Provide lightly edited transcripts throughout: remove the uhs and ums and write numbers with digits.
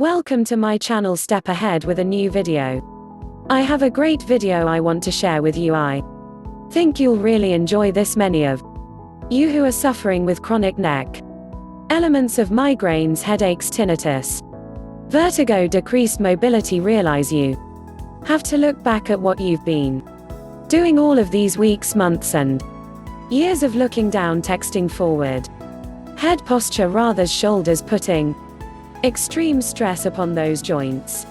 Welcome to my channel. Step ahead with a new video. I have a great video I want to share with you. I think you'll really enjoy this. Many of you who are suffering with chronic neck elements of migraines, headaches, tinnitus, vertigo, decreased mobility, realize you have to look back at what you've been doing all of these weeks, months and years of looking down, texting forward, head posture, rather shoulders, putting extreme stress upon those joints,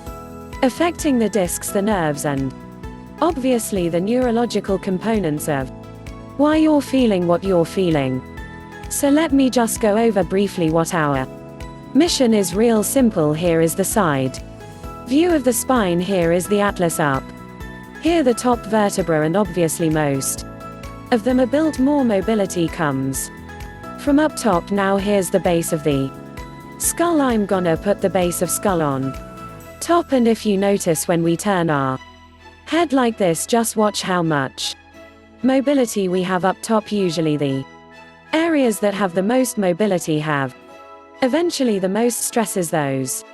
affecting the discs, the nerves, and obviously the neurological components of why you're feeling what you're feeling. So let me just go over briefly what our mission is. Real simple. Here is the side view of the spine. Here is the atlas up. Here the top vertebra, and obviously most of them are built. More mobility comes from up top. Now here's the base of the skull. I'm gonna put the base of skull on top, and if you notice when we turn our head like this, just watch how much mobility we have up top. Usually the areas that have the most mobility have eventually the most stresses. Those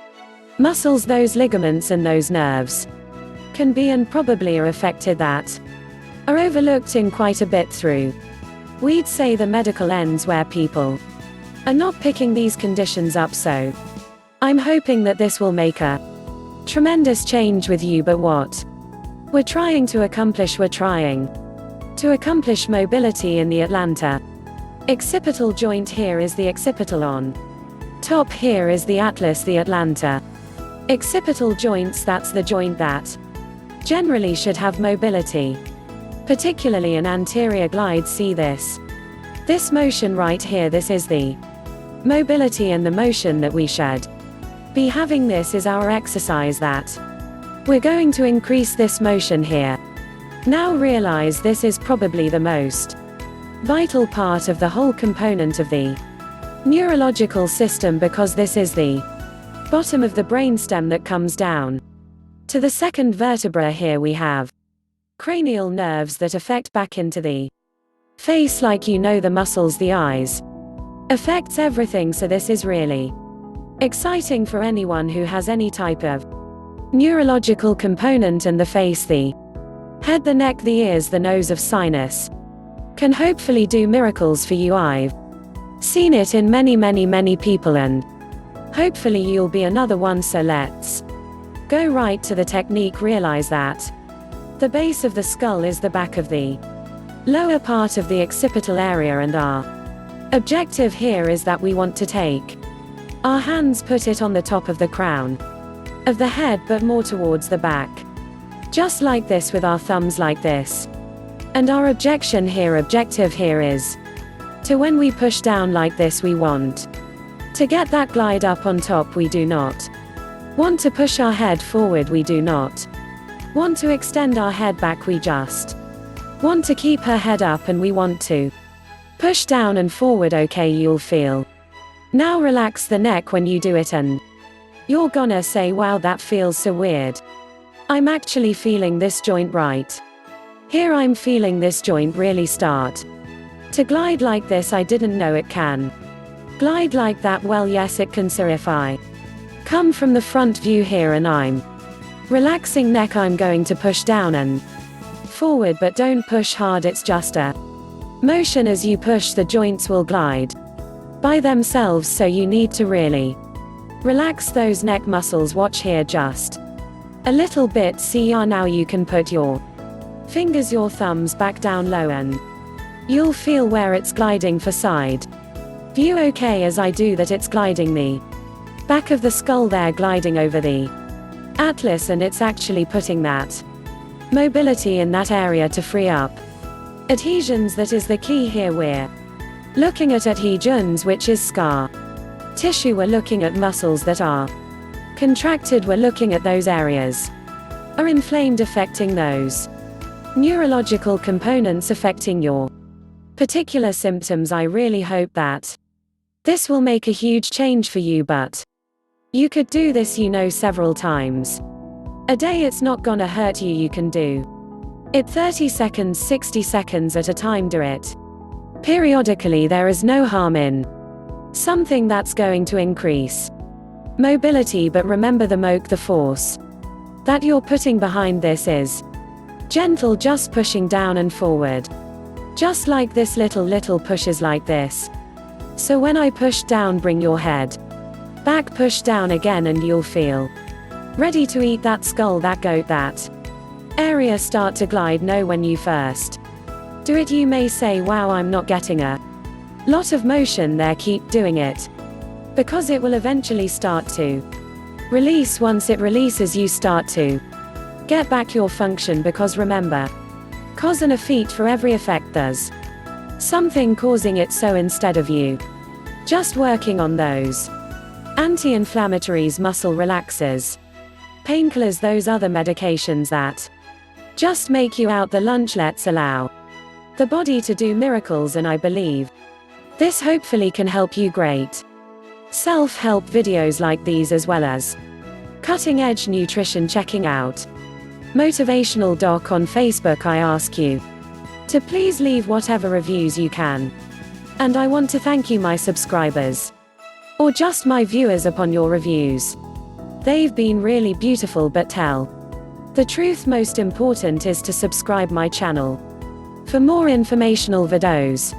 muscles, those ligaments, and those nerves can be and probably are affected, that are overlooked in quite a bit through, we'd say, the medical ends, where people are not picking these conditions up. So I'm hoping that this will make a tremendous change with you. But what we're trying to accomplish mobility in the Atlanta occipital joint. Here is the occipital on top. Here is the atlas, the Atlanta occipital joints. That's the joint that generally should have mobility, particularly an anterior glide. See this motion right here. This is the mobility and the motion that we should be having. This is our exercise that we're going to increase this motion here. Now realize this is probably the most vital part of the whole component of the neurological system, because this is the bottom of the brainstem that comes down to the second vertebra. Here we have cranial nerves that affect back into the face, like the muscles, the eyes, affects everything. So this is really exciting for anyone who has any type of neurological component. And the face, the head, the neck, the ears, the nose, of sinus can hopefully do miracles for you. I've seen it in many people, and hopefully you'll be another one. So let's go right to the technique. Realize that the base of the skull is the back of the lower part of the occipital area, and our objective here is that we want to take our hands, put it on the top of the crown of the head, but more towards the back, just like this, with our thumbs like this. And our objective here is to, when we push down like this, we want to get that glide up on top. We do not want to push our head forward. We do not want to extend our head back. We just want to keep her head up, and we want to push down and forward. Okay, you'll feel now relax the neck when you do it, and you're gonna say, wow, that feels so weird. I'm actually feeling this joint right here. I'm feeling this joint really start to glide like this. I didn't know it can glide like that. Well, yes, it can. So if I come from the front view here and I'm relaxing neck, I'm going to push down and forward, but don't push hard. It's just a motion. As you push, the joints will glide by themselves. So you need to really relax those neck muscles. Watch here, just a little bit. See, now you can put your fingers, your thumbs back down low, and you'll feel where it's gliding for side view. Okay, as I do that, it's gliding the back of the skull there, gliding over the atlas, and it's actually putting that mobility in that area to free up adhesions. That is the key here. We're looking at adhesions, which is scar tissue. We're looking at muscles that are contracted. We're looking at those areas are inflamed, affecting those neurological components, affecting your particular symptoms. I really hope that this will make a huge change for you, but you could do this, several times a day. It's not gonna hurt you. You can do it 30 seconds, 60 seconds at a time. Do it periodically. There is no harm in something that's going to increase mobility, but remember the force that you're putting behind this is gentle, just pushing down and forward. Just like this, little pushes like this. So when I push down, bring your head back, push down again, and you'll feel ready to eat that skull, that goat, that area start to glide. No, when you first do it, you may say, wow, I'm not getting a lot of motion there. Keep doing it, because it will eventually start to release. Once it releases, you start to get back your function, because remember, cause and effect, for every effect there's something causing it. So instead of you just working on those anti-inflammatories, muscle relaxers, painkillers, those other medications that just make you out the lunch, let's allow the body to do miracles. And I believe this hopefully can help you. Great self-help videos like these, as well as cutting-edge nutrition. Checking out Motivational Doc on Facebook. I ask you to please leave whatever reviews you can. And I want to thank you, my subscribers, or just my viewers, upon your reviews. They've been really beautiful. But tell the truth, most important is to subscribe my channel for more informational videos.